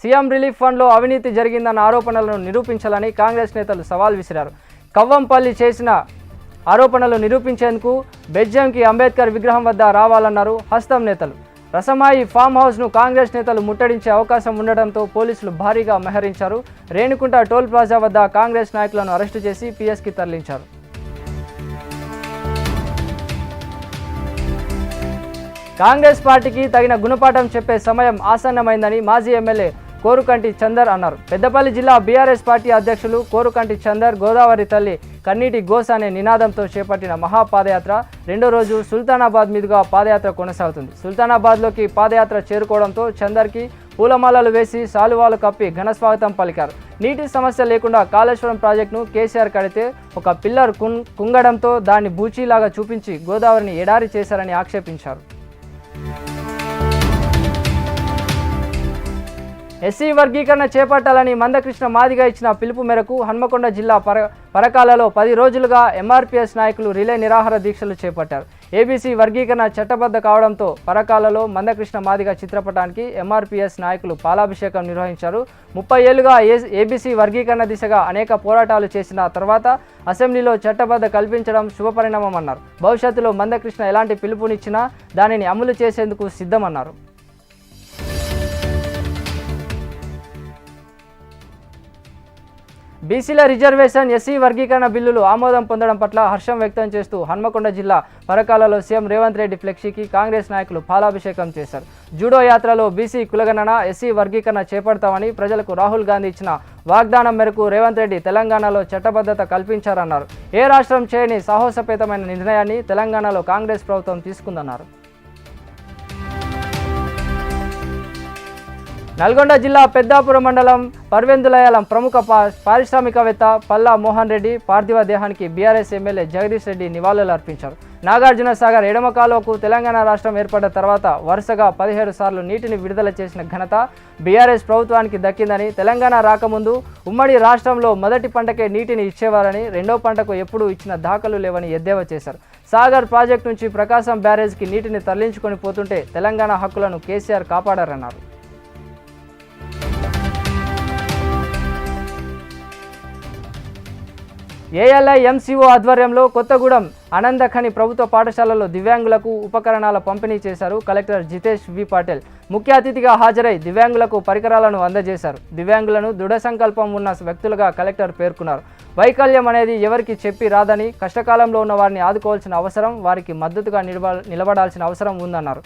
CM relief ఫండ్లో అవినీతి జరిగిందన్న ఆరోపణలను నిరూపించాలని కాంగ్రెస్ నేతలు సవాల్ విసిరారు. కవ్వంపల్లి చేసిన ఆరోపణలు నిరూపించేందుకు బెజ్జంకి అంబేద్కర్ విగ్రహం వద్ద రావాలన్నారు హస్తం నేతలు. రసమాయి ఫామ్ హౌస్ను కాంగ్రెస్ నేతలు ముట్టడించే అవకాశం ఉండడంతో పోలీసులు భారీగా మోహరించారు. రేణుకుంట టోల్ ప్లాజా వద్ద కాంగ్రెస్ నాయకులను అరెస్టు చేసి పీఎస్కి తరలించారు. కాంగ్రెస్ పార్టీకి తగిన గుణపాఠం చెప్పే సమయం ఆసన్నమైందని మాజీ ఎమ్మెల్యే కోరుకంటి చందర్ అన్నారు. పెద్దపల్లి జిల్లా బీఆర్ఎస్ పార్టీ అధ్యక్షులు కోరుకంటి చందర్ గోదావరి తల్లి కన్నీటి గోస అనే నినాదంతో చేపట్టిన మహాపాదయాత్ర రెండో రోజు సుల్తానాబాద్ మీదుగా పాదయాత్ర కొనసాగుతుంది. సుల్తానాబాద్లోకి పాదయాత్ర చేరుకోవడంతో చందర్కి పూలమాలలు వేసి శాలువాలు కప్పి ఘనస్వాగతం పలికారు. నీటి సమస్య లేకుండా కాళేశ్వరం ప్రాజెక్టును కేసీఆర్ కడితే ఒక పిల్లర్ కుంగడంతో దాన్ని బూచీలాగా చూపించి గోదావరిని ఎడారి చేశారని ఆక్షేపించారు. ఎస్సీ వర్గీకరణ చేపట్టాలని మందకృష్ణ మాదిగ ఇచ్చిన పిలుపు మేరకు హన్మకొండ జిల్లా పరకాలలో 10 రోజులుగా ఎంఆర్పీఎస్ నాయకులు రిలే నిరాహార దీక్షలు చేపట్టారు. ఏబీసీ వర్గీకరణ చట్టబద్ధ కావడంతో పరకాలలో మందకృష్ణ మాదిగ చిత్రపటానికి ఎంఆర్పీఎస్ నాయకులు పాలాభిషేకం నిర్వహించారు. 30 ఏళ్లుగా ఏబీసీ వర్గీకరణ దిశగా అనేక పోరాటాలు చేసిన తర్వాత అసెంబ్లీలో చట్టబద్ధ కల్పించడం శుభపరిణామమన్నారు. భవిష్యత్తులో మందకృష్ణ ఎలాంటి పిలుపునిచ్చినా దానిని అమలు చేసేందుకు సిద్ధమన్నారు. బీసీల రిజర్వేషన్, ఎస్సీ వర్గీకరణ బిల్లులు ఆమోదం పొందడం పట్ల హర్షం వ్యక్తం చేస్తూ హన్మకొండ జిల్లా పరకాలలో సీఎం రేవంత్ రెడ్డి ఫ్లెక్సీకి కాంగ్రెస్ నాయకులు పాలాభిషేకం చేశారు. జూడో యాత్రలో బీసీ కులగణన, ఎస్సీ వర్గీకరణ చేపడతామని ప్రజలకు రాహుల్ గాంధీ ఇచ్చిన వాగ్దానం మేరకు రేవంత్ రెడ్డి తెలంగాణలో చట్టబద్ధత కల్పించారన్నారు. ఏ రాష్ట్రం చేయని సాహసోపేతమైన నిర్ణయాన్ని తెలంగాణలో కాంగ్రెస్ ప్రభుత్వం తీసుకుందన్నారు. నల్గొండ జిల్లా పెద్దాపురం మండలం పర్వెందులయాలం ప్రముఖ పారిశ్రామికవేత్త పల్లా మోహన్ రెడ్డి పార్థివ దేహానికి బీఆర్ఎస్ ఎమ్మెల్యే జగదీష్ రెడ్డి నివాళులు అర్పించారు. నాగార్జున సాగర్ ఎడమ కాలువకు తెలంగాణ రాష్ట్రం ఏర్పడ్డ తర్వాత వరుసగా 17 సార్లు నీటిని విడుదల చేసిన ఘనత బీఆర్ఎస్ ప్రభుత్వానికి దక్కిందని, తెలంగాణ రాకముందు ఉమ్మడి రాష్ట్రంలో మొదటి పంటకే నీటిని ఇచ్చేవారని, రెండో పంటకు ఎప్పుడూ ఇచ్చిన దాఖలు లేవని ఎద్దేవా చేశారు. సాగర్ ప్రాజెక్టు నుంచి ప్రకాశం బ్యారేజ్కి నీటిని తరలించుకొని పోతుంటే తెలంగాణ హక్కులను కేసీఆర్ కాపాడారన్నారు. ఏఎల్ఐ ఎంసీఓ ఆధ్వర్యంలో కొత్తగూడెం ఆనందఖని ప్రభుత్వ పాఠశాలలో దివ్యాంగులకు ఉపకరణాల పంపిణీ చేశారు. కలెక్టర్ జితేష్ వి పాటిల్ ముఖ్య అతిథిగా హాజరై దివ్యాంగులకు పరికరాలను అందజేశారు. దివ్యాంగులను దృఢ సంకల్పం ఉన్న వ్యక్తులుగా కలెక్టర్ పేర్కొన్నారు. వైకల్యం అనేది ఎవరికి చెప్పి రాదని, కష్టకాలంలో ఉన్న వారిని ఆదుకోవాల్సిన అవసరం, వారికి మద్దతుగా నిలబడాల్సిన అవసరం ఉందన్నారు.